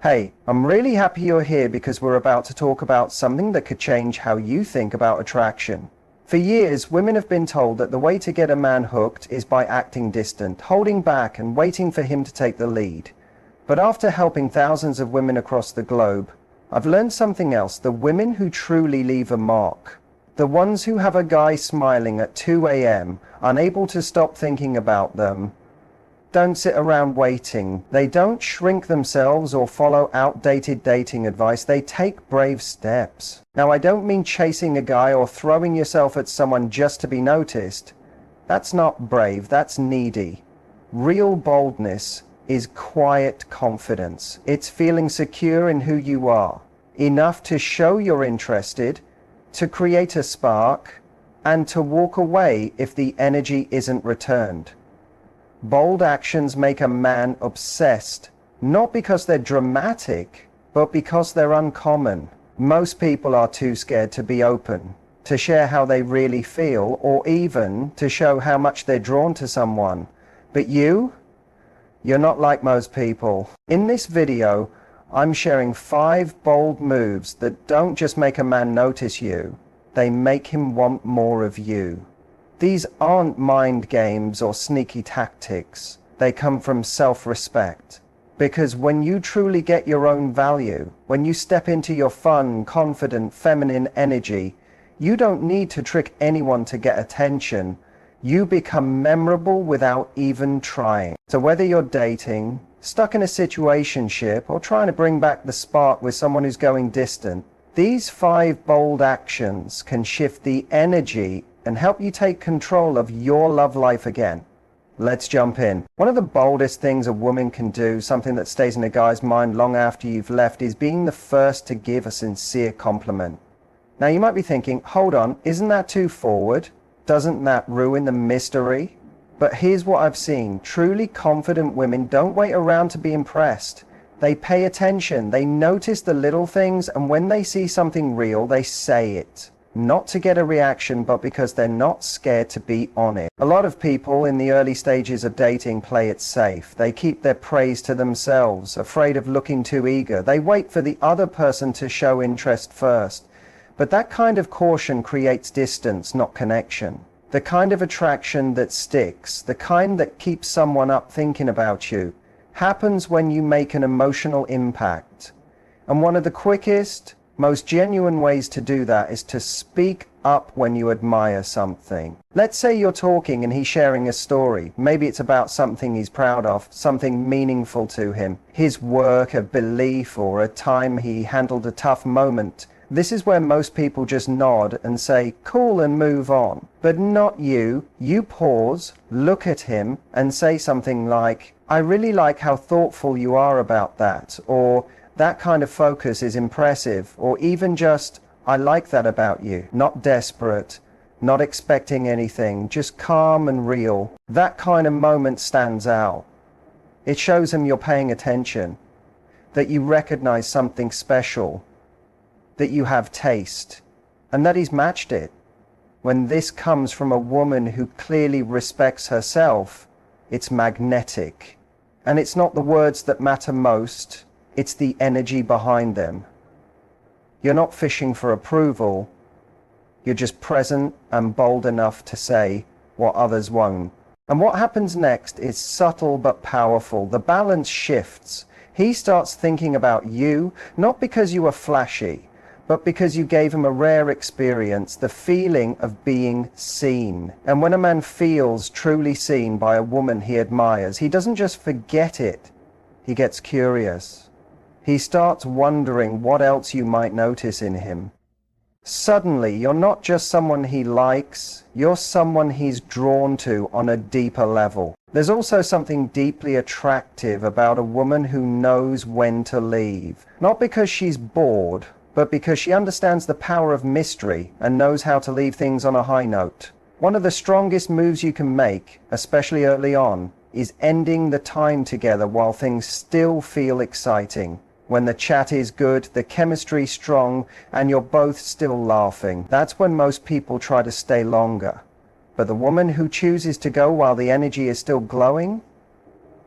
Hey, I'm really happy you're here because we're about to talk about something that could change how you think about attraction. For years, women have been told that the way to get a man hooked is by acting distant, holding back and waiting for him to take the lead. But after helping thousands of women across the globe, I've learned something else: the women who truly leave a mark. The ones who have a guy smiling at 2 a.m., unable to stop thinking about them, don't sit around waiting. They don't shrink themselves or follow outdated dating advice. They take brave steps. Now, I don't mean chasing a guy or throwing yourself at someone just to be noticed. That's not brave, that's needy. Real boldness is quiet confidence. It's feeling secure in who you are, enough to show you're interested, to create a spark, and to walk away if the energy isn't returned. Bold actions make a man obsessed, not because they're dramatic, but because they're uncommon. Most people are too scared to be open, to share how they really feel, or even to show how much they're drawn to someone. But you're not like most people. In this video, I'm sharing 5 bold moves that don't just make a man notice you, they make him want more of you. These aren't mind games or sneaky tactics. They come from self-respect. Because when you truly get your own value, when you step into your fun, confident, feminine energy, you don't need to trick anyone to get attention. You become memorable without even trying. So whether you're dating, stuck in a situationship, or trying to bring back the spark with someone who's going distant, these 5 bold actions can shift the energy and help you take control of your love life again. Let's jump in. One of the boldest things a woman can do, something that stays in a guy's mind long after you've left, is being the first to give a sincere compliment. Now you might be thinking, hold on, isn't that too forward? Doesn't that ruin the mystery? But here's what I've seen. Truly confident women don't wait around to be impressed. They pay attention, they notice the little things, and when they see something real, they say it. Not to get a reaction, but because they're not scared to be honest. A lot of people in the early stages of dating play it safe. They keep their praise to themselves, afraid of looking too eager. They wait for the other person to show interest first. But that kind of caution creates distance, not connection. The kind of attraction that sticks, the kind that keeps someone up thinking about you, happens when you make an emotional impact. And one of the quickest, most genuine ways to do that is to speak up when you admire something. Let's say you're talking and he's sharing a story. Maybe it's about something he's proud of, something meaningful to him, his work, a belief, or a time he handled a tough moment. This is where most people just nod and say, cool, and move on. But not you. You pause, look at him, and say something like, I really like how thoughtful you are about that, or that kind of focus is impressive, or even just, I like that about you. Not desperate, not expecting anything, just calm and real. That kind of moment stands out. It shows him you're paying attention, that you recognize something special, that you have taste, and that he's matched it. When this comes from a woman who clearly respects herself, it's magnetic. And it's not the words that matter most, it's the energy behind them. You're not fishing for approval. You're just present and bold enough to say what others won't. And what happens next is subtle but powerful. The balance shifts. He starts thinking about you, not because you were flashy, but because you gave him a rare experience, the feeling of being seen. And when a man feels truly seen by a woman he admires, he doesn't just forget it, he gets curious. He starts wondering what else you might notice in him. Suddenly, you're not just someone he likes, you're someone he's drawn to on a deeper level. There's also something deeply attractive about a woman who knows when to leave. Not because she's bored, but because she understands the power of mystery and knows how to leave things on a high note. One of the strongest moves you can make, especially early on, is ending the time together while things still feel exciting. When the chat is good, the chemistry strong, and you're both still laughing. That's when most people try to stay longer. But the woman who chooses to go while the energy is still glowing,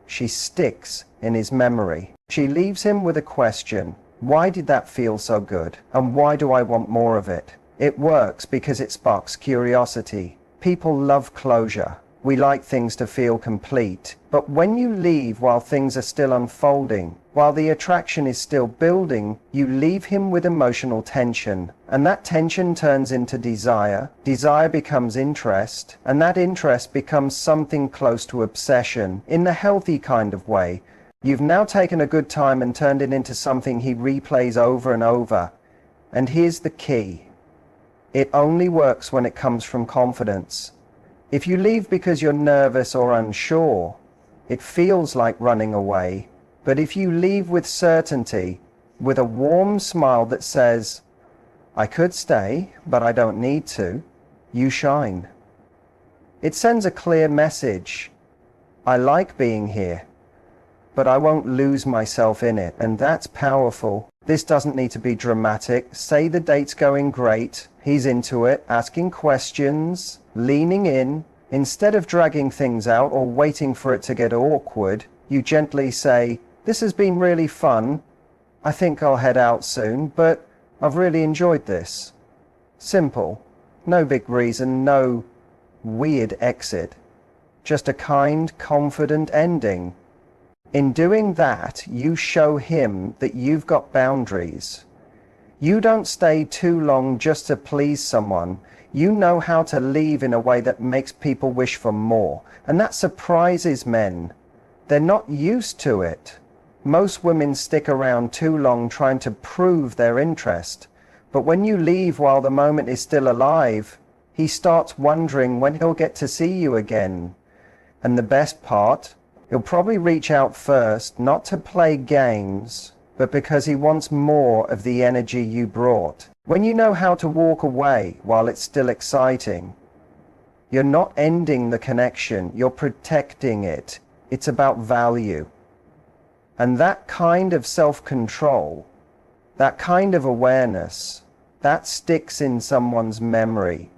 she sticks in his memory. She leaves him with a question. Why did that feel so good? And why do I want more of it? It works because it sparks curiosity. People love closure. We like things to feel complete. But when you leave while things are still unfolding, while the attraction is still building, you leave him with emotional tension. And that tension turns into desire. Desire becomes interest. And that interest becomes something close to obsession, in the healthy kind of way. You've now taken a good time and turned it into something he replays over and over. And here's the key. It only works when it comes from confidence. If you leave because you're nervous or unsure, it feels like running away. But if you leave with certainty, with a warm smile that says, I could stay, but I don't need to, you shine. It sends a clear message. I like being here, but I won't lose myself in it, and that's powerful. This doesn't need to be dramatic. Say the date's going great, he's into it, asking questions, leaning in. Instead of dragging things out or waiting for it to get awkward, you gently say, this has been really fun. I think I'll head out soon, but I've really enjoyed this. Simple. No big reason, no weird exit. Just a kind, confident ending. In doing that, you show him that you've got boundaries. You don't stay too long just to please someone. You know how to leave in a way that makes people wish for more. And that surprises men. They're not used to it. Most women stick around too long trying to prove their interest. But when you leave while the moment is still alive, he starts wondering when he'll get to see you again. And the best part? He'll probably reach out first, not to play games, but because he wants more of the energy you brought. When you know how to walk away while it's still exciting, you're not ending the connection, you're protecting it. It's about value. And that kind of self-control, that kind of awareness, that sticks in someone's memory.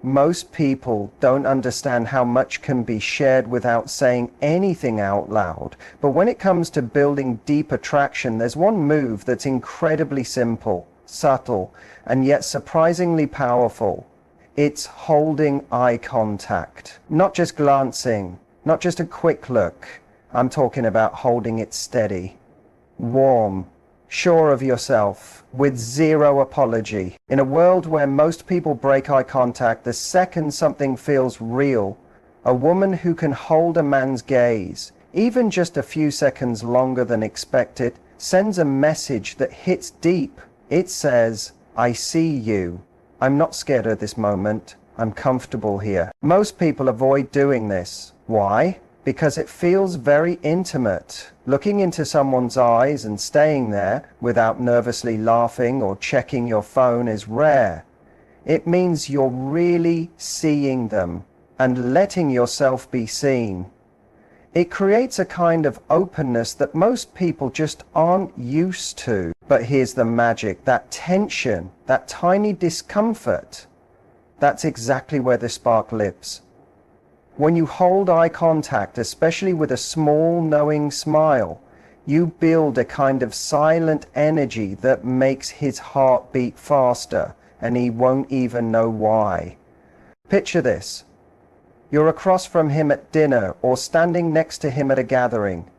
Most people don't understand how much can be shared without saying anything out loud. But when it comes to building deep attraction, there's one move that's incredibly simple, subtle, and yet surprisingly powerful. It's holding eye contact. Not just glancing, not just a quick look. I'm talking about holding it steady, warm, sure of yourself, with zero apology. In a world where most people break eye contact the second something feels real, a woman who can hold a man's gaze, even just a few seconds longer than expected, sends a message that hits deep. It says, I see you. I'm not scared of this moment. I'm comfortable here. Most people avoid doing this. Why? Because it feels very intimate. Looking into someone's eyes and staying there without nervously laughing or checking your phone is rare. It means you're really seeing them and letting yourself be seen. It creates a kind of openness that most people just aren't used to. But here's the magic, that tension, that tiny discomfort, that's exactly where the spark lives. When you hold eye contact, especially with a small, knowing smile, you build a kind of silent energy that makes his heart beat faster, and he won't even know why. Picture this. You're across from him at dinner or standing next to him at a gathering.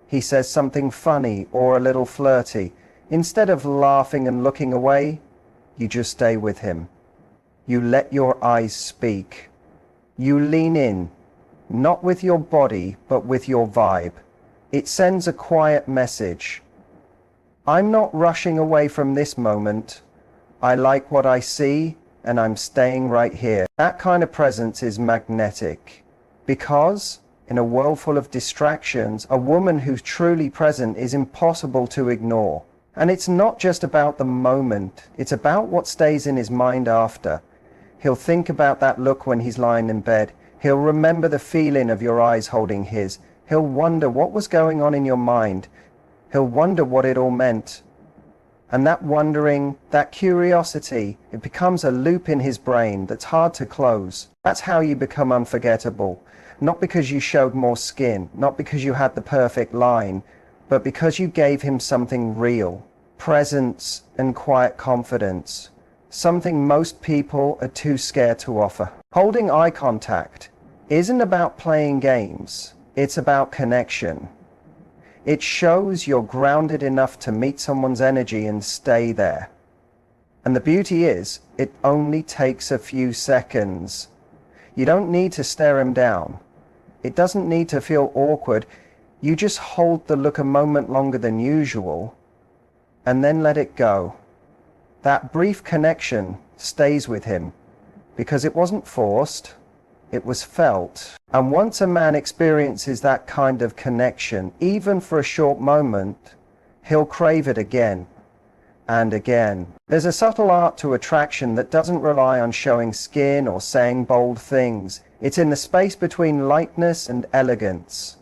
He says something funny or a little flirty. Instead of laughing and looking away, you just stay with him. You let your eyes speak. You lean in, not with your body, but with your vibe. It sends a quiet message. I'm not rushing away from this moment. I like what I see, and I'm staying right here. That kind of presence is magnetic. Because, in a world full of distractions, a woman who's truly present is impossible to ignore. And it's not just about the moment, it's about what stays in his mind after. He'll think about that look when he's lying in bed. He'll remember the feeling of your eyes holding his. He'll wonder what was going on in your mind. He'll wonder what it all meant. And that wondering, that curiosity, it becomes a loop in his brain that's hard to close. That's how you become unforgettable. Not because you showed more skin, not because you had the perfect line, but because you gave him something real, presence and quiet confidence, something most people are too scared to offer. Holding eye contact isn't about playing games, it's about connection. It shows you're grounded enough to meet someone's energy and stay there. And the beauty is, it only takes a few seconds. You don't need to stare him down. It doesn't need to feel awkward. You just hold the look a moment longer than usual, and then let it go. That brief connection stays with him, because it wasn't forced, it was felt. And once a man experiences that kind of connection, even for a short moment, he'll crave it again and again. There's a subtle art to attraction that doesn't rely on showing skin or saying bold things. It's in the space between lightness and elegance.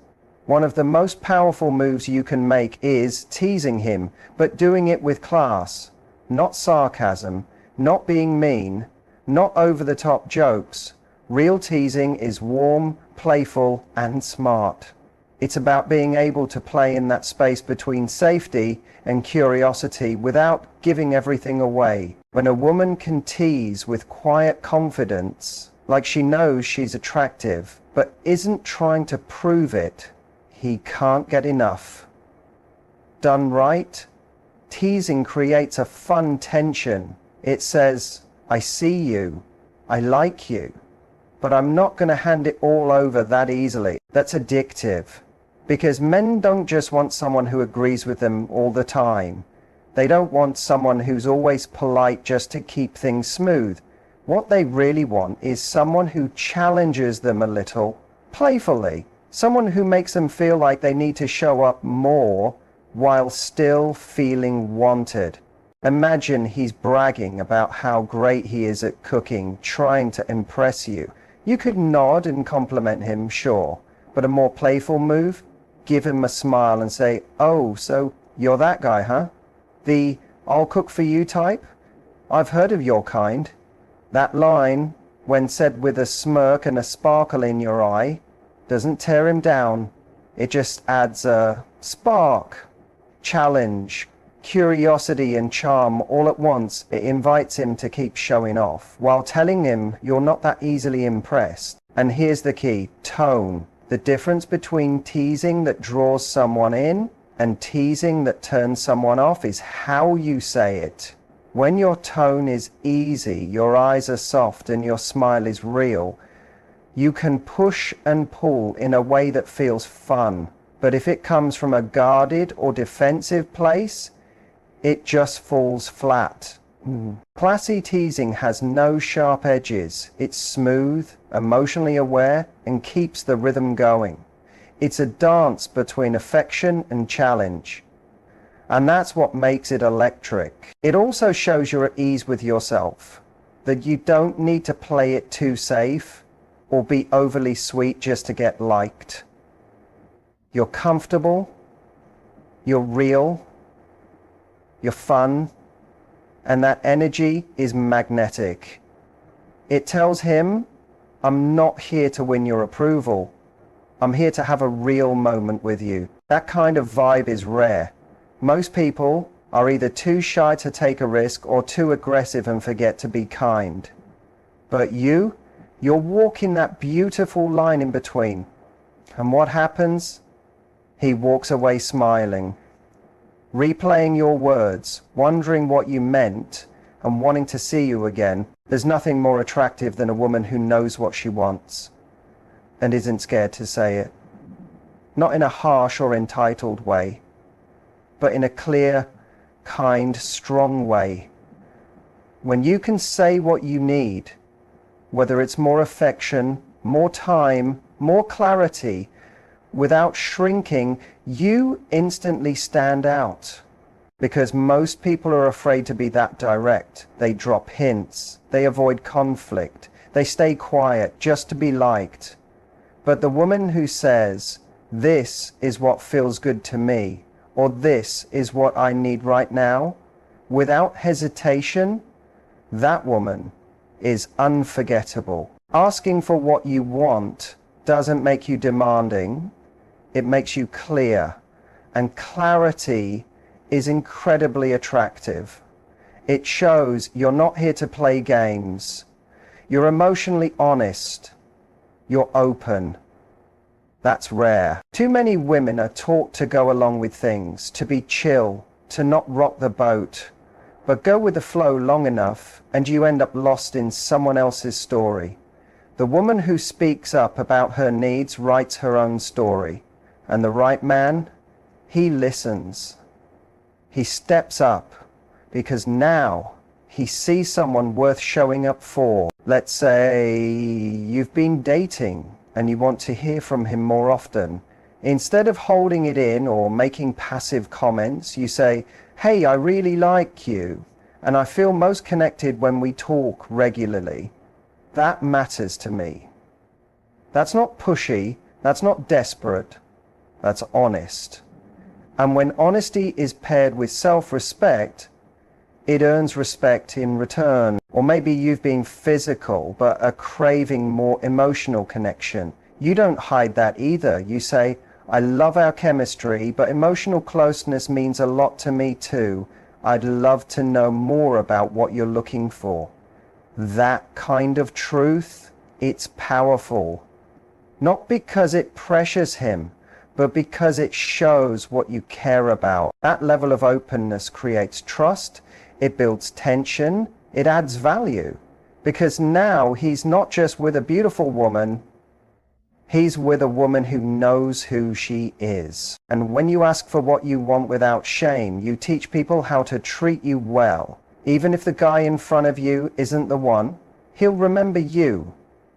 One of the most powerful moves you can make is teasing him, but doing it with class, not sarcasm, not being mean, not over-the-top jokes. Real teasing is warm, playful, and smart. It's about being able to play in that space between safety and curiosity without giving everything away. When a woman can tease with quiet confidence, like she knows she's attractive, but isn't trying to prove it, he can't get enough. Done right, teasing creates a fun tension. It says, I see you, I like you, but I'm not going to hand it all over that easily. That's addictive. Because men don't just want someone who agrees with them all the time. They don't want someone who's always polite just to keep things smooth. What they really want is someone who challenges them a little, playfully. Someone who makes them feel like they need to show up more while still feeling wanted. Imagine he's bragging about how great he is at cooking, trying to impress you. You could nod and compliment him, sure, but a more playful move? Give him a smile and say, oh, so you're that guy, huh? The I'll cook for you type? I've heard of your kind. That line, when said with a smirk and a sparkle in your eye, doesn't tear him down. It just adds a spark, challenge, curiosity and charm all at once. It invites him to keep showing off while telling him you're not that easily impressed. And here's the key, tone. The difference between teasing that draws someone in and teasing that turns someone off is how you say it. When your tone is easy, your eyes are soft and your smile is real, you can push and pull in a way that feels fun. But if it comes from a guarded or defensive place, it just falls flat. Classy teasing has no sharp edges. It's smooth, emotionally aware, and keeps the rhythm going. It's a dance between affection and challenge. And that's what makes it electric. It also shows you're at ease with yourself, that you don't need to play it too safe or be overly sweet just to get liked. You're comfortable, you're real, you're fun, and that energy is magnetic. It tells him, I'm not here to win your approval. I'm here to have a real moment with you. That kind of vibe is rare. Most people are either too shy to take a risk or too aggressive and forget to be kind. But you're walking that beautiful line in between. And what happens? He walks away smiling, replaying your words, wondering what you meant, and wanting to see you again. There's nothing more attractive than a woman who knows what she wants and isn't scared to say it. Not in a harsh or entitled way, but in a clear, kind, strong way. When you can say what you need, whether it's more affection, more time, more clarity, without shrinking, you instantly stand out. Because most people are afraid to be that direct. They drop hints, they avoid conflict, they stay quiet just to be liked. But the woman who says, this is what feels good to me, or this is what I need right now, without hesitation, that woman is unforgettable. Asking for what you want doesn't make you demanding, it makes you clear. And clarity is incredibly attractive. It shows you're not here to play games. You're emotionally honest. You're open. That's rare. Too many women are taught to go along with things, to be chill, to not rock the boat. But go with the flow long enough and you end up lost in someone else's story. The woman who speaks up about her needs writes her own story. And the right man, he listens. He steps up because now he sees someone worth showing up for. Let's say you've been dating and you want to hear from him more often. Instead of holding it in or making passive comments, you say, "Hey, I really like you, and I feel most connected when we talk regularly. That matters to me." That's not pushy, that's not desperate, that's honest. And when honesty is paired with self-respect, it earns respect in return. Or maybe you've been physical but are craving more emotional connection. You don't hide that either. You say, "I love our chemistry, but emotional closeness means a lot to me too. I'd love to know more about what you're looking for." That kind of truth, it's powerful. Not because it pressures him, but because it shows what you care about. That level of openness creates trust, it builds tension, it adds value. Because now he's not just with a beautiful woman, he's with a woman who knows who she is. And when you ask for what you want without shame, you teach people how to treat you well. Even if the guy in front of you isn't the one, he'll remember you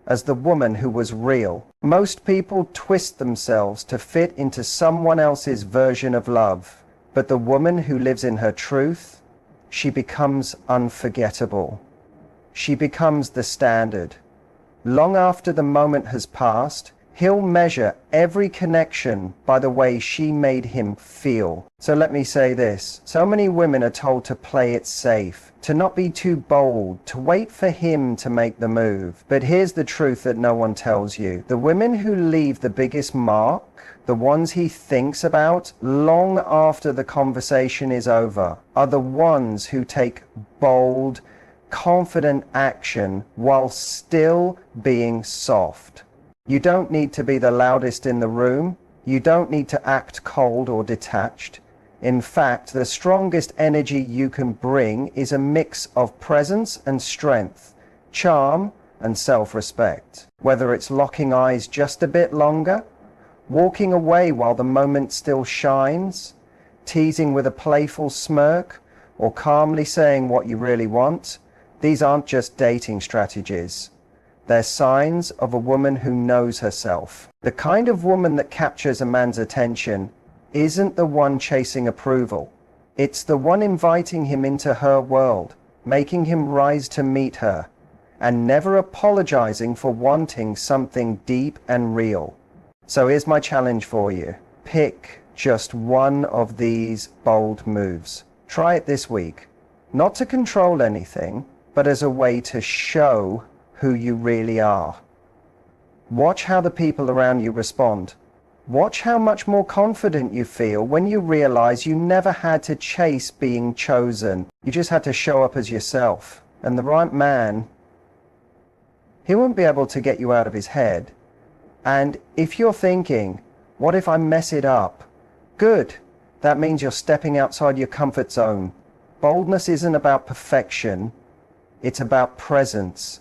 as the woman who was real. Most people twist themselves to fit into someone else's version of love. But the woman who lives in her truth, she becomes unforgettable. She becomes the standard. Long after the moment has passed, he'll measure every connection by the way she made him feel. So let me say this. So many women are told to play it safe, to not be too bold, to wait for him to make the move. But here's the truth that no one tells you. The women who leave the biggest mark, the ones he thinks about long after the conversation is over, are the ones who take bold, confident action while still being soft. You don't need to be the loudest in the room. You don't need to act cold or detached. In fact, the strongest energy you can bring is a mix of presence and strength, charm and self-respect. Whether it's locking eyes just a bit longer, walking away while the moment still shines, teasing with a playful smirk, or calmly saying what you really want, these aren't just dating strategies. They're signs of a woman who knows herself. The kind of woman that captures a man's attention isn't the one chasing approval. It's the one inviting him into her world, making him rise to meet her, and never apologizing for wanting something deep and real. So here's my challenge for you. Pick just one of these bold moves. Try it this week. Not to control anything, but as a way to show who you really are. Watch how the people around you respond. Watch how much more confident you feel when you realize you never had to chase being chosen. You just had to show up as yourself. And the right man, he won't be able to get you out of his head. And if you're thinking, what if I mess it up? Good. That means you're stepping outside your comfort zone. Boldness isn't about perfection. It's about presence.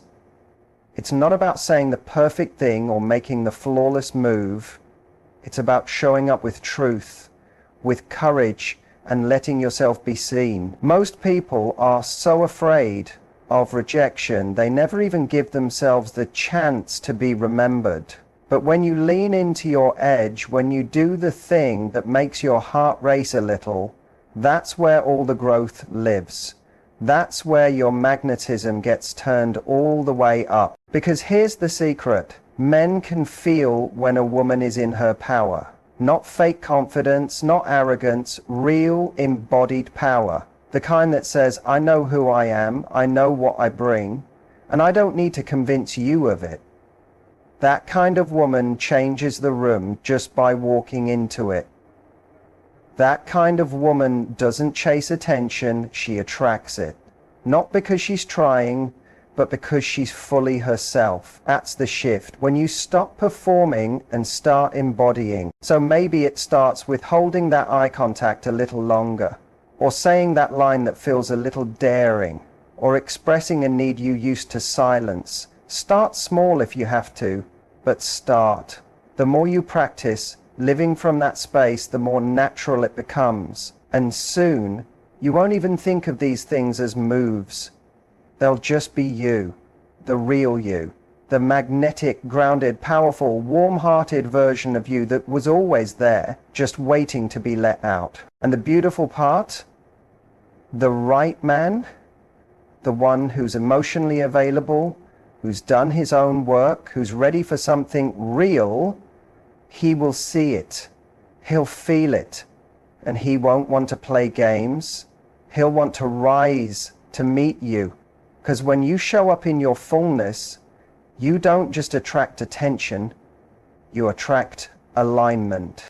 It's not about saying the perfect thing or making the flawless move. It's about showing up with truth, with courage, and letting yourself be seen. Most people are so afraid of rejection, they never even give themselves the chance to be remembered. But when you lean into your edge, when you do the thing that makes your heart race a little, that's where all the growth lives. That's where your magnetism gets turned all the way up. Because here's the secret. Men can feel when a woman is in her power. Not fake confidence, not arrogance, real embodied power. The kind that says, I know who I am, I know what I bring, and I don't need to convince you of it. That kind of woman changes the room just by walking into it. That kind of woman doesn't chase attention, she attracts it. Not because she's trying, but because she's fully herself. That's the shift. When you stop performing and start embodying. So maybe it starts with holding that eye contact a little longer, or saying that line that feels a little daring, or expressing a need you used to silence. Start small if you have to, but start. The more you practice living from that space, the more natural it becomes. And soon, you won't even think of these things as moves. They'll just be you, the real you, the magnetic, grounded, powerful, warm-hearted version of you that was always there, just waiting to be let out. And the beautiful part? The right man, the one who's emotionally available, who's done his own work, who's ready for something real, he will see it, he'll feel it, and he won't want to play games. He'll want to rise to meet you, because when you show up in your fullness, you don't just attract attention, you attract alignment.